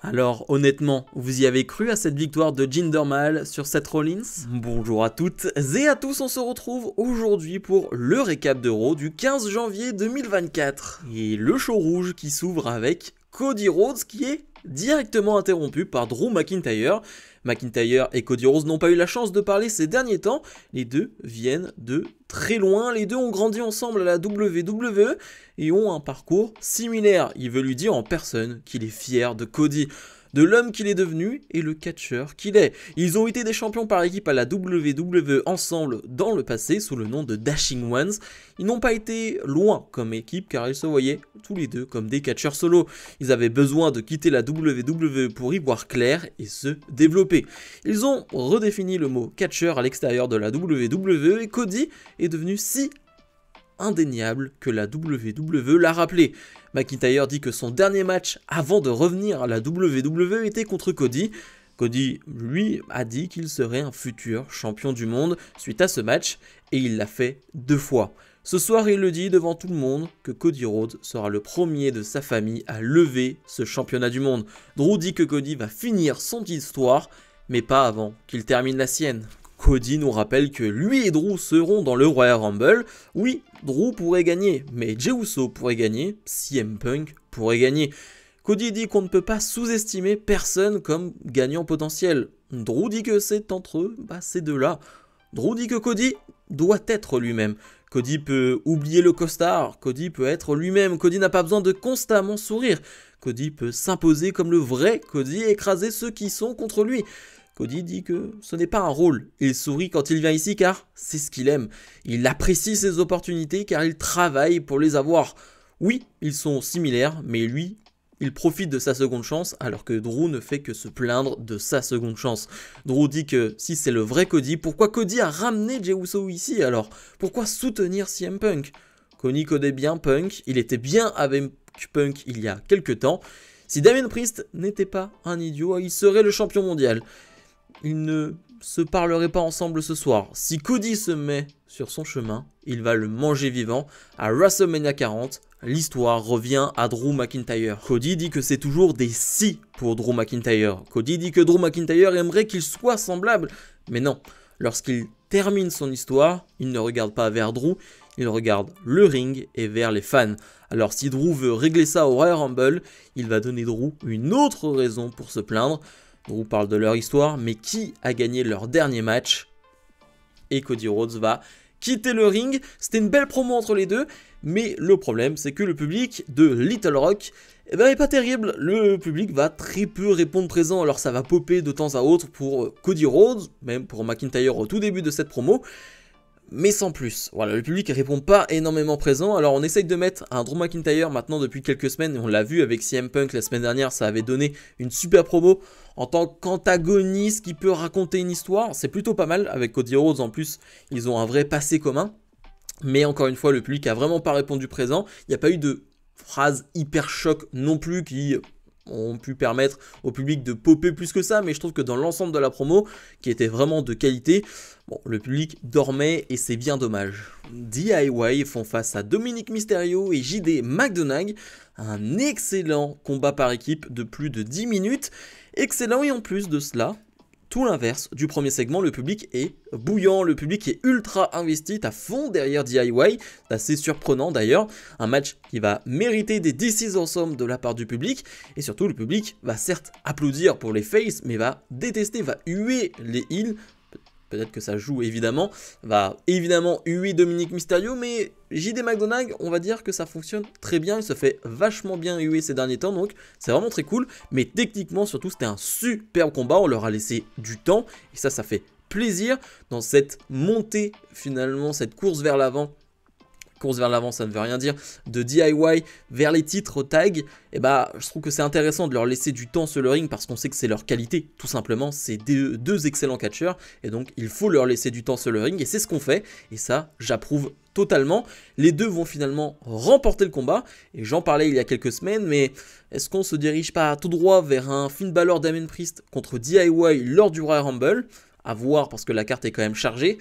Alors honnêtement, vous y avez cru à cette victoire de Jinder Mahal sur Seth Rollins? Bonjour à toutes et à tous, on se retrouve aujourd'hui pour le récap de Raw du 15 janvier 2024. Et le show rouge qui s'ouvre avec Cody Rhodes qui est directement interrompu par Drew McIntyre. McIntyre et Cody Rhodes n'ont pas eu la chance de parler ces derniers temps, les deux viennent de très loin, les deux ont grandi ensemble à la WWE et ont un parcours similaire. Il veut lui dire en personne qu'il est fier de Cody, de l'homme qu'il est devenu et le catcheur qu'il est. Ils ont été des champions par équipe à la WWE ensemble dans le passé sous le nom de Dashing Ones. Ils n'ont pas été loin comme équipe car ils se voyaient tous les deux comme des catcheurs solo. Ils avaient besoin de quitter la WWE pour y voir clair et se développer. Ils ont redéfini le mot catcheur à l'extérieur de la WWE et Cody est devenu si indéniable que la WWE l'a rappelé. McIntyre dit que son dernier match avant de revenir à la WWE était contre Cody. Cody, lui, a dit qu'il serait un futur champion du monde suite à ce match et il l'a fait 2 fois. Ce soir, il le dit devant tout le monde que Cody Rhodes sera le premier de sa famille à lever ce championnat du monde. Drew dit que Cody va finir son histoire, mais pas avant qu'il termine la sienne. Cody nous rappelle que lui et Drew seront dans le Royal Rumble. Oui, Drew pourrait gagner, mais Jey Uso pourrait gagner, CM Punk pourrait gagner. Cody dit qu'on ne peut pas sous-estimer personne comme gagnant potentiel. Drew dit que c'est entre eux, ces deux-là. Drew dit que Cody doit être lui-même. Cody peut oublier le costard, Cody peut être lui-même, Cody n'a pas besoin de constamment sourire. Cody peut s'imposer comme le vrai Cody et écraser ceux qui sont contre lui. Cody dit que ce n'est pas un rôle, il sourit quand il vient ici car c'est ce qu'il aime. Il apprécie ses opportunités car il travaille pour les avoir. Oui, ils sont similaires, mais lui, il profite de sa seconde chance alors que Drew ne fait que se plaindre de sa seconde chance. Drew dit que si c'est le vrai Cody, pourquoi Cody a ramené Jey Uso ici alors? Pourquoi soutenir CM Punk? Cody connaît bien Punk, il était bien avec Punk il y a quelques temps. Si Damien Priest n'était pas un idiot, il serait le champion mondial. Ils ne se parleraient pas ensemble ce soir. Si Cody se met sur son chemin, il va le manger vivant. À WrestleMania 40, l'histoire revient à Drew McIntyre. Cody dit que c'est toujours des si pour Drew McIntyre. Cody dit que Drew McIntyre aimerait qu'il soit semblable. Mais non, lorsqu'il termine son histoire, il ne regarde pas vers Drew, il regarde le ring et vers les fans. Alors si Drew veut régler ça au Royal Rumble, il va donner Drew une autre raison pour se plaindre. Drew parle de leur histoire, mais qui a gagné leur dernier match? Et Cody Rhodes va quitter le ring. C'était une belle promo entre les deux, mais le problème c'est que le public de Little Rock est pas terrible. Le public va très peu répondre présent, alors ça va popper de temps à autre pour Cody Rhodes, même pour McIntyre au tout début de cette promo. Mais sans plus, voilà, le public ne répond pas énormément présent, alors on essaye de mettre un Drew McIntyre maintenant depuis quelques semaines, et on l'a vu avec CM Punk la semaine dernière, ça avait donné une super promo en tant qu'antagoniste qui peut raconter une histoire, c'est plutôt pas mal, avec Cody Rhodes en plus, ils ont un vrai passé commun, mais encore une fois, le public a vraiment pas répondu présent, il n'y a pas eu de phrases hyper choc non plus qui ont pu permettre au public de popper plus que ça, mais je trouve que dans l'ensemble de la promo, qui était vraiment de qualité, bon, le public dormait et c'est bien dommage. DIY font face à Dominic Mysterio et JD McDonagh, un excellent combat par équipe de plus de 10 minutes, excellent et en plus de cela, tout l'inverse du premier segment, le public est bouillant, le public est ultra investi à fond derrière DIY, c'est assez surprenant d'ailleurs, un match qui va mériter des This is Awesome de la part du public, et surtout le public va certes applaudir pour les faces, mais va détester, va huer les heels, peut-être que ça joue évidemment, va évidemment huer Dominic Mysterio, mais JD McDonagh, on va dire que ça fonctionne très bien, il se fait vachement bien huer ces derniers temps, donc c'est vraiment très cool, mais techniquement surtout c'était un superbe combat, on leur a laissé du temps, et ça fait plaisir dans cette montée finalement, cette course vers l'avant ça ne veut rien dire, de DIY vers les titres tag, et je trouve que c'est intéressant de leur laisser du temps sur le ring parce qu'on sait que c'est leur qualité, tout simplement, c'est deux excellents catcheurs, et donc il faut leur laisser du temps sur le ring, et c'est ce qu'on fait, et ça j'approuve totalement. Les deux vont finalement remporter le combat, et j'en parlais il y a quelques semaines, mais est-ce qu'on se dirige pas tout droit vers un Finn Balor Damien Priest contre DIY lors du Royal Rumble? À voir parce que la carte est quand même chargée.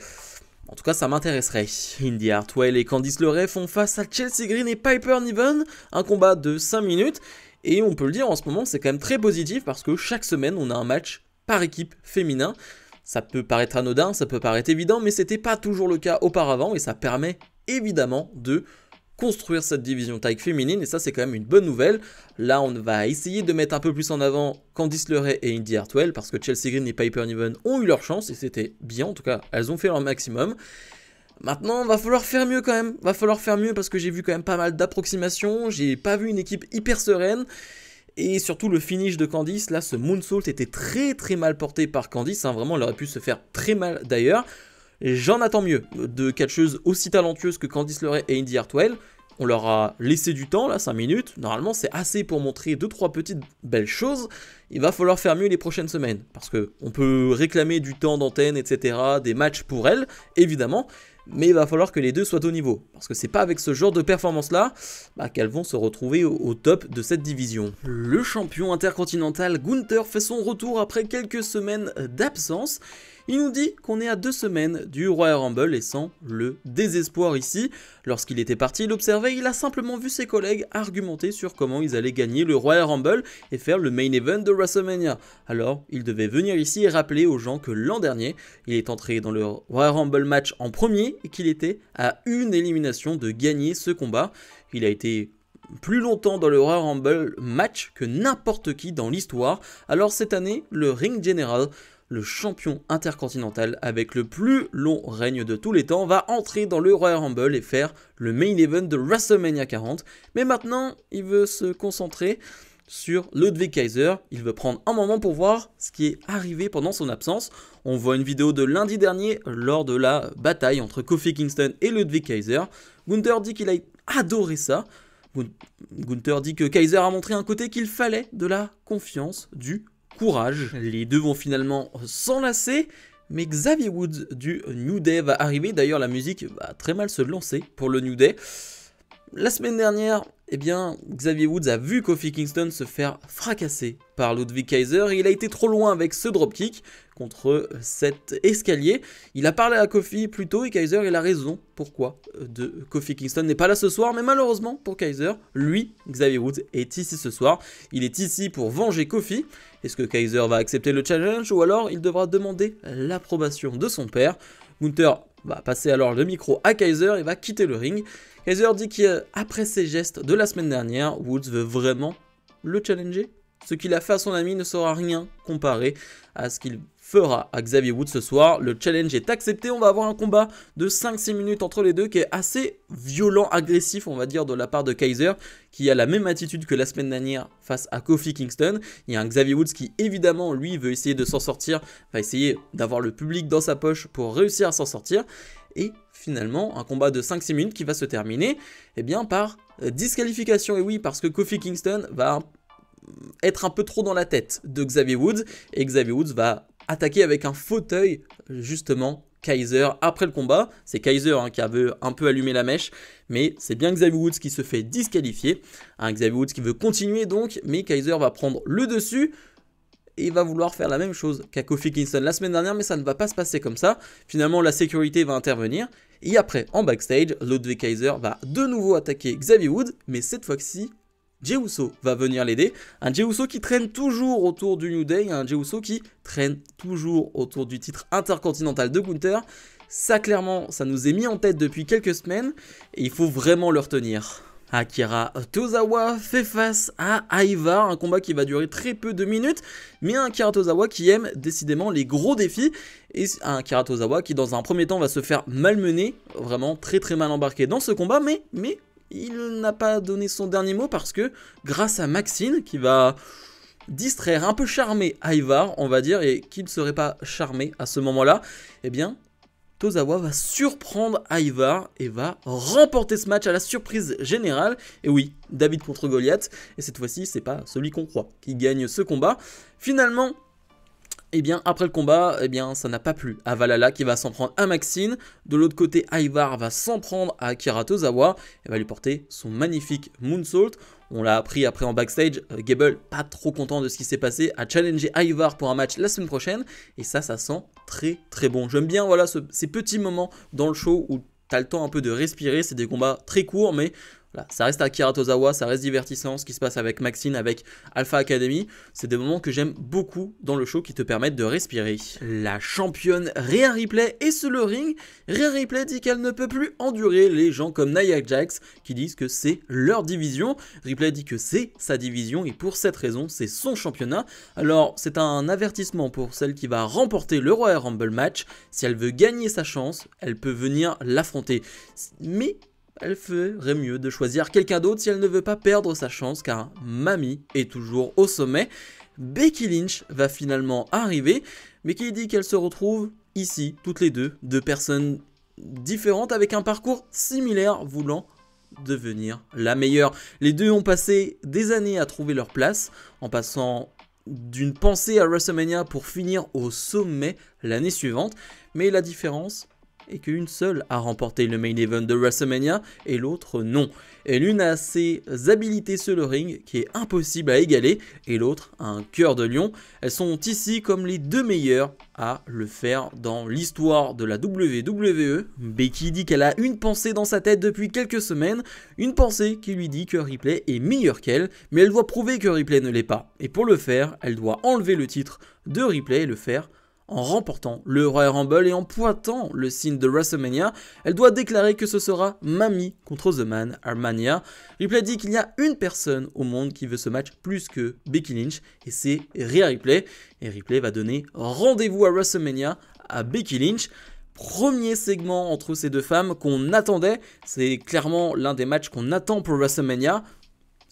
En tout cas, ça m'intéresserait. Indy Hartwell et Candice LeRae font face à Chelsea Green et Piper Niven. Un combat de 5 minutes. Et on peut le dire, en ce moment, c'est quand même très positif parce que chaque semaine, on a un match par équipe féminin. Ça peut paraître anodin, ça peut paraître évident, mais c'était pas toujours le cas auparavant et ça permet évidemment de construire cette division tag féminine et ça c'est quand même une bonne nouvelle. Là on va essayer de mettre un peu plus en avant Candice LeRae et Indy Hartwell parce que Chelsea Green et Piper Niven ont eu leur chance et c'était bien, en tout cas elles ont fait leur maximum. Maintenant va falloir faire mieux quand même, va falloir faire mieux parce que j'ai vu quand même pas mal d'approximations, j'ai pas vu une équipe hyper sereine. Et surtout le finish de Candice, là ce moonsault était très très mal porté par Candice, hein, vraiment elle aurait pu se faire très mal d'ailleurs. J'en attends mieux de catcheuses aussi talentueuses que Candice LeRae et Indy Hartwell. On leur a laissé du temps là, 5 minutes, normalement c'est assez pour montrer 2-3 petites belles choses. Il va falloir faire mieux les prochaines semaines, parce qu'on peut réclamer du temps d'antenne, etc., des matchs pour elles, évidemment. Mais il va falloir que les deux soient au niveau, parce que c'est pas avec ce genre de performance-là qu'elles vont se retrouver au top de cette division. Le champion intercontinental Gunther fait son retour après quelques semaines d'absence. Il nous dit qu'on est à 2 semaines du Royal Rumble et sans le désespoir ici. Lorsqu'il était parti l'observer, il a simplement vu ses collègues argumenter sur comment ils allaient gagner le Royal Rumble et faire le main event de WrestleMania. Alors, il devait venir ici et rappeler aux gens que l'an dernier, il est entré dans le Royal Rumble match en premier et qu'il était à une élimination de gagner ce combat. Il a été plus longtemps dans le Royal Rumble match que n'importe qui dans l'histoire. Alors cette année, le Ring General, le champion intercontinental avec le plus long règne de tous les temps, va entrer dans le Royal Rumble et faire le main event de WrestleMania 40. Mais maintenant, il veut se concentrer sur Ludwig Kaiser. Il veut prendre un moment pour voir ce qui est arrivé pendant son absence. On voit une vidéo de lundi dernier lors de la bataille entre Kofi Kingston et Ludwig Kaiser. Gunther dit qu'il a adoré ça. Gunther dit que Kaiser a montré un côté qu'il fallait, de la confiance, du courage. Les deux vont finalement s'enlacer, mais Xavier Woods du New Day va arriver. D'ailleurs, la musique va très mal se lancer pour le New Day. La semaine dernière, Xavier Woods a vu Kofi Kingston se faire fracasser par Ludwig Kaiser et il a été trop loin avec ce dropkick contre cet escalier. Il a parlé à Kofi plus tôt et Kaiser, il a raison. Pourquoi Kofi Kingston n'est pas là ce soir, mais malheureusement pour Kaiser, lui, Xavier Woods, est ici ce soir. Il est ici pour venger Kofi. Est-ce que Kaiser va accepter le challenge ou alors il devra demander l'approbation de son père? Gunther va passer alors le micro à Kaiser et va quitter le ring. Kaiser dit qu'après ses gestes de la semaine dernière, Woods veut vraiment le challenger. Ce qu'il a fait à son ami ne sera rien comparé à ce qu'il fera à Xavier Woods ce soir. Le challenge est accepté, on va avoir un combat de 5-6 minutes entre les deux qui est assez violent, agressif on va dire de la part de Kaiser, qui a la même attitude que la semaine dernière face à Kofi Kingston. Il y a un Xavier Woods qui évidemment lui veut essayer de s'en sortir, va essayer d'avoir le public dans sa poche pour réussir à s'en sortir. Et finalement, un combat de 5-6 minutes qui va se terminer par disqualification. Et oui, parce que Kofi Kingston va être un peu trop dans la tête de Xavier Woods. Et Xavier Woods va attaquer avec un fauteuil, justement, Kaiser après le combat. C'est Kaiser qui avait un peu allumé la mèche. Mais c'est bien Xavier Woods qui se fait disqualifier. Xavier Woods qui veut continuer donc, mais Kaiser va prendre le dessus. Et il va vouloir faire la même chose qu'à Kofi Kingston la semaine dernière, mais ça ne va pas se passer comme ça. Finalement, la sécurité va intervenir. Et après, en backstage, Ludwig Kaiser va de nouveau attaquer Xavier Woods, mais cette fois-ci, Jey Uso va venir l'aider. Un Jey Uso qui traîne toujours autour du New Day, un Jey Uso qui traîne toujours autour du titre intercontinental de Gunther. Ça, clairement, ça nous est mis en tête depuis quelques semaines, et il faut vraiment le retenir. Akira Tozawa fait face à Ivar, un combat qui va durer très peu de minutes, mais un Akira Tozawa qui aime décidément les gros défis, et un Akira Tozawa qui dans un premier temps va se faire malmener, vraiment très très mal embarqué dans ce combat, mais il n'a pas donné son dernier mot parce que grâce à Maxine qui va distraire, un peu charmer Ivar on va dire, et qui ne serait pas charmé à ce moment-là, Tozawa va surprendre Ivar et va remporter ce match à la surprise générale. Et oui, David contre Goliath. Et cette fois-ci, c'est pas celui qu'on croit qui gagne ce combat. Finalement, après le combat, ça n'a pas plu à Valhalla qui va s'en prendre à Maxine. De l'autre côté, Ivar va s'en prendre à Akira Tozawa et va lui porter son magnifique moonsault. On l'a appris après en backstage, Gable, pas trop content de ce qui s'est passé, a challengé Ivar pour un match la semaine prochaine. Et ça sent très très bon. J'aime bien ces petits moments dans le show où tu as le temps un peu de respirer. C'est des combats très courts, mais Là, ça reste Akira Tozawa, ça reste divertissant, ce qui se passe avec Maxine, avec Alpha Academy. C'est des moments que j'aime beaucoup dans le show qui te permettent de respirer. La championne Rhea Ripley est sur le ring. Rhea Ripley dit qu'elle ne peut plus endurer les gens comme Nia Jax qui disent que c'est leur division. Ripley dit que c'est sa division et pour cette raison, c'est son championnat. Alors, c'est un avertissement pour celle qui va remporter le Royal Rumble match. Si elle veut gagner sa chance, elle peut venir l'affronter. Mais elle ferait mieux de choisir quelqu'un d'autre si elle ne veut pas perdre sa chance car Mami est toujours au sommet. Becky Lynch va finalement arriver, mais qui dit qu'elle se retrouve ici, toutes les deux personnes différentes avec un parcours similaire voulant devenir la meilleure. Les deux ont passé des années à trouver leur place en passant d'une pensée à WrestleMania pour finir au sommet l'année suivante, mais la différence et qu'une seule a remporté le main event de WrestleMania et l'autre non. Et l'une a ses habilités sur le ring qui est impossible à égaler et l'autre a un cœur de lion. Elles sont ici comme les deux meilleures à le faire dans l'histoire de la WWE. Becky dit qu'elle a une pensée dans sa tête depuis quelques semaines, une pensée qui lui dit que Ripley est meilleure qu'elle, mais elle doit prouver que Ripley ne l'est pas. Et pour le faire, elle doit enlever le titre de Ripley et le faire en remportant le Royal Rumble et en pointant le signe de WrestleMania. Elle doit déclarer que ce sera Mami contre The Man à Mania. Ripley dit qu'il y a une personne au monde qui veut ce match plus que Becky Lynch et c'est Rhea Ripley. Et Ripley va donner rendez-vous à WrestleMania à Becky Lynch. Premier segment entre ces deux femmes qu'on attendait, c'est clairement l'un des matchs qu'on attend pour WrestleMania.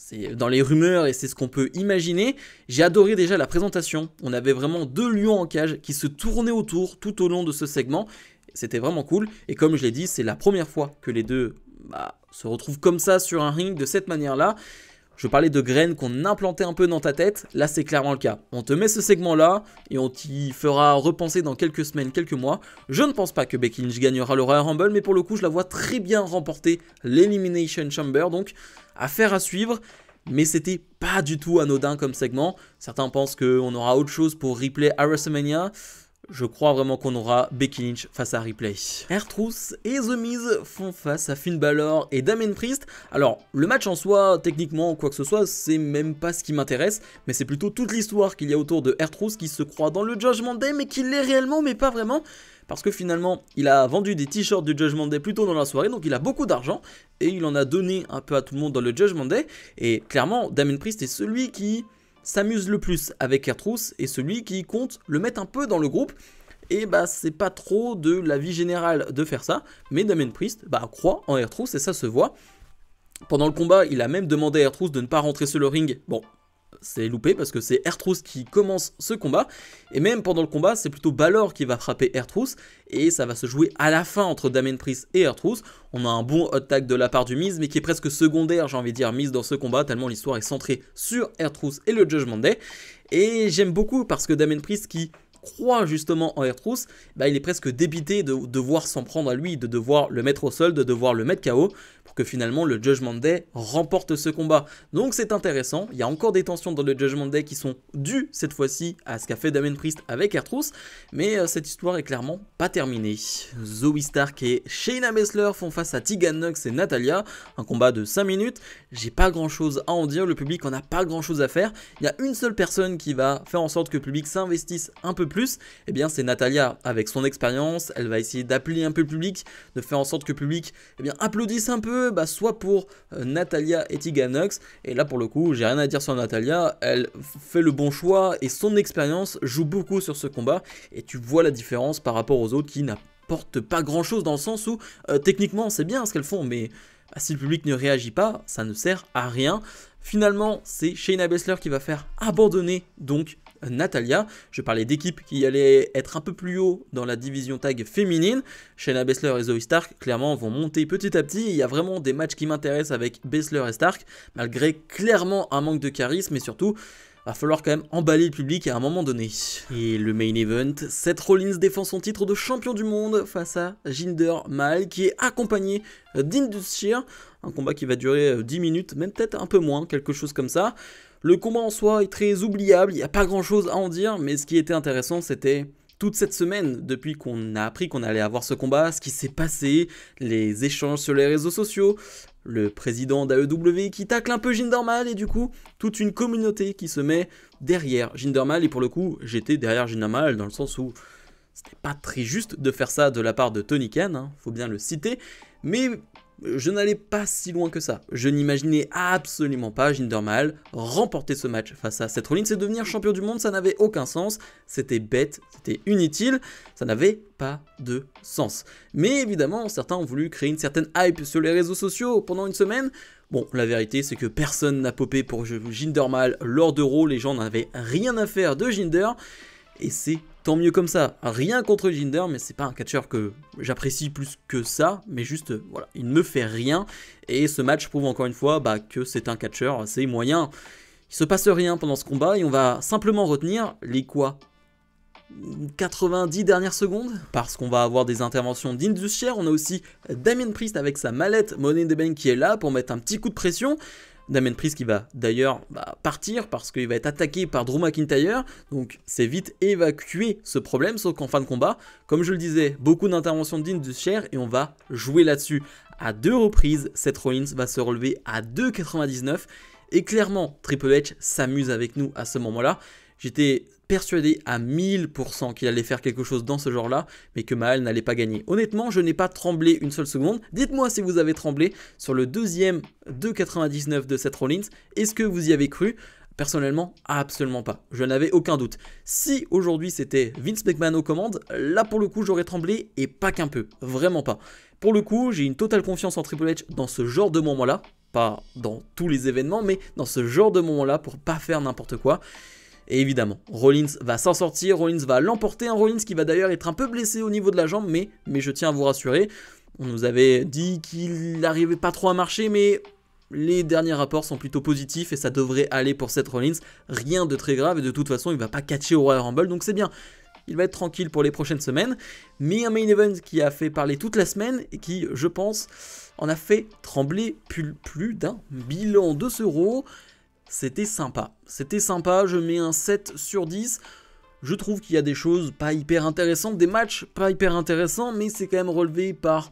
C'est dans les rumeurs et c'est ce qu'on peut imaginer. J'ai adoré déjà la présentation. On avait vraiment deux lions en cage qui se tournaient autour tout au long de ce segment. C'était vraiment cool. Et comme je l'ai dit, c'est la première fois que les deux se retrouvent comme ça sur un ring de cette manière-là. Je parlais de graines qu'on implantait un peu dans ta tête. Là, c'est clairement le cas. On te met ce segment-là et on t'y fera repenser dans quelques semaines, quelques mois. Je ne pense pas que Becky Lynch gagnera le Royal Rumble, mais pour le coup, je la vois très bien remporter l'Elimination Chamber. Donc, affaire à suivre. Mais c'était pas du tout anodin comme segment. Certains pensent qu'on aura autre chose pour Ripley à WrestleMania. Je crois vraiment qu'on aura Becky Lynch face à Ripley. R-Truth et The Miz font face à Finn Balor et Damien Priest. Alors, le match en soi, techniquement ou quoi que ce soit, c'est même pas ce qui m'intéresse, mais c'est plutôt toute l'histoire qu'il y a autour de R-Truth qui se croit dans le Judgment Day, mais qui l'est réellement, mais pas vraiment. Parce que finalement, il a vendu des t-shirts du Judgment Day plus tôt dans la soirée, donc il a beaucoup d'argent, et il en a donné un peu à tout le monde dans le Judgment Day. Et clairement, Damien Priest est celui qui s'amuse le plus avec R-Truth et celui qui compte le mettre un peu dans le groupe. Et c'est pas trop de la vie générale de faire ça, mais Damien Priest croit en R-Truth et ça se voit. Pendant le combat, il a même demandé à R-Truth de ne pas rentrer sur le ring. Bon, c'est loupé parce que c'est R-Truth qui commence ce combat. Et même pendant le combat, c'est plutôt Balor qui va frapper R-Truth. Et ça va se jouer à la fin entre Damien Priest et R-Truth. On a un bon hot tag de la part du Miz, mais qui est presque secondaire, j'ai envie de dire, Miz dans ce combat, tellement l'histoire est centrée sur R-Truth et le Judgment Day. Et j'aime beaucoup parce que Damien Priest qui croit justement en R-Truth, il est presque débité de devoir s'en prendre à lui, de devoir le mettre au sol, de devoir le mettre KO, pour que finalement le Judgment Day remporte ce combat. Donc c'est intéressant, il y a encore des tensions dans le Judgment Day qui sont dues cette fois-ci à ce qu'a fait Damien Priest avec R-Truth, mais cette histoire est clairement pas terminée. Zoey Stark et Shayna Baszler font face à Tegan Nox et Natalya, un combat de 5 minutes, j'ai pas grand chose à en dire, le public en a pas grand chose à faire, il y a une seule personne qui va faire en sorte que le public s'investisse un peu plus, et bien c'est Natalya avec son expérience, elle va essayer d'appeler un peu le public, de faire en sorte que le public applaudisse un peu, soit pour Natalya et Tegan Nox, et là pour le coup j'ai rien à dire sur Natalya, elle fait le bon choix et son expérience joue beaucoup sur ce combat, et tu vois la différence par rapport aux autres qui n'apportent pas grand chose dans le sens où techniquement c'est bien ce qu'elles font, mais si le public ne réagit pas, ça ne sert à rien. Finalement, c'est Shayna Baszler qui va faire abandonner donc Natalya. Je parlais d'équipes qui allaient être un peu plus haut dans la division tag féminine. Shayna Baszler et Zoey Stark, clairement, vont monter petit à petit. Il y a vraiment des matchs qui m'intéressent avec Baszler et Stark, malgré clairement un manque de charisme et surtout, va falloir quand même emballer le public à un moment donné. Et le main event, Seth Rollins défend son titre de champion du monde face à Jinder Mahal qui est accompagné d'Indus Sher. Un combat qui va durer 10 minutes, même peut-être un peu moins, quelque chose comme ça. Le combat en soi est très oubliable, il n'y a pas grand chose à en dire, mais ce qui était intéressant c'était toute cette semaine, depuis qu'on a appris qu'on allait avoir ce combat, ce qui s'est passé, les échanges sur les réseaux sociaux, le président d'AEW qui tacle un peu Jinder Mahal et du coup toute une communauté qui se met derrière Jinder Mahal. Et pour le coup j'étais derrière Jinder Mahal dans le sens où c'était pas très juste de faire ça de la part de Tony Khan, hein, faut bien le citer, mais je n'allais pas si loin que ça. Je n'imaginais absolument pas Jinder Mahal remporter ce match face à Seth Rollins et devenir champion du monde. Ça n'avait aucun sens, c'était bête, c'était inutile, ça n'avait pas de sens. Mais évidemment, certains ont voulu créer une certaine hype sur les réseaux sociaux pendant une semaine. Bon, la vérité c'est que personne n'a popé pour Jinder Mahal lors de Raw, les gens n'avaient rien à faire de Jinder. Et c'est tant mieux comme ça, rien contre Jinder, mais c'est pas un catcheur que j'apprécie plus que ça, mais juste, voilà, il ne me fait rien, et ce match prouve encore une fois que c'est un catcheur assez moyen. Il se passe rien pendant ce combat, et on va simplement retenir les 90 dernières secondes, parce qu'on va avoir des interventions d'Indus Sher. On a aussi Damien Priest avec sa mallette Money in the Bank qui est là pour mettre un petit coup de pression. Damien Priest qui va d'ailleurs partir parce qu'il va être attaqué par Drew McIntyre, donc c'est vite évacuer ce problème, sauf qu'en fin de combat, comme je le disais, beaucoup d'interventions d'Indus Sher et on va jouer là-dessus. À 2 reprises, Seth Rollins va se relever à 2,99 et clairement Triple H s'amuse avec nous à ce moment-là. J'étais persuadé à 1000% qu'il allait faire quelque chose dans ce genre-là, mais que Mahal n'allait pas gagner. Honnêtement, je n'ai pas tremblé une seule seconde. Dites-moi si vous avez tremblé sur le deuxième 2,99 de Seth Rollins. Est-ce que vous y avez cru ? Personnellement, absolument pas. Je n'avais aucun doute. Si aujourd'hui c'était Vince McMahon aux commandes, là pour le coup j'aurais tremblé et pas qu'un peu. Vraiment pas. Pour le coup, j'ai une totale confiance en Triple H dans ce genre de moment-là. Pas dans tous les événements, mais dans ce genre de moment-là pour pas faire n'importe quoi. Et évidemment, Rollins va s'en sortir, Rollins va l'emporter, un Rollins qui va d'ailleurs être un peu blessé au niveau de la jambe, mais je tiens à vous rassurer, on nous avait dit qu'il n'arrivait pas trop à marcher, mais les derniers rapports sont plutôt positifs et ça devrait aller pour Seth Rollins, rien de très grave et de toute façon il ne va pas catcher au Royal Rumble, donc c'est bien. Il va être tranquille pour les prochaines semaines, mais un main event qui a fait parler toute la semaine et qui, je pense, en a fait trembler plus d'un bilan de ce Raw. C'était sympa, je mets un 7 sur 10, je trouve qu'il y a des choses pas hyper intéressantes, des matchs pas hyper intéressants, mais c'est quand même relevé par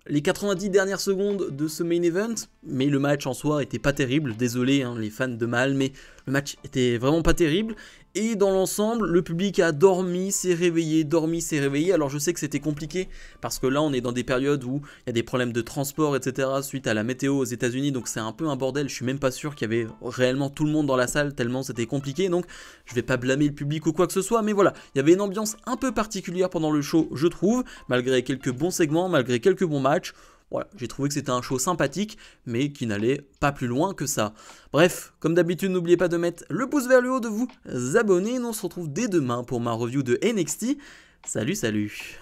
les 90 dernières secondes de ce main event, mais le match en soi était pas terrible, désolé hein, les fans de Mahal, mais le match était vraiment pas terrible, et dans l'ensemble, le public a dormi, s'est réveillé, alors je sais que c'était compliqué, parce que là on est dans des périodes où il y a des problèmes de transport, etc. suite à la météo aux États-Unis, donc c'est un peu un bordel, je suis même pas sûr qu'il y avait réellement tout le monde dans la salle, tellement c'était compliqué, donc je vais pas blâmer le public ou quoi que ce soit, mais voilà, il y avait une ambiance un peu particulière pendant le show, je trouve, malgré quelques bons segments, malgré quelques bons matchs. Voilà, j'ai trouvé que c'était un show sympathique, mais qui n'allait pas plus loin que ça. Bref, comme d'habitude, n'oubliez pas de mettre le pouce vers le haut, de vous abonner, et on se retrouve dès demain pour ma review de NXT. Salut, salut!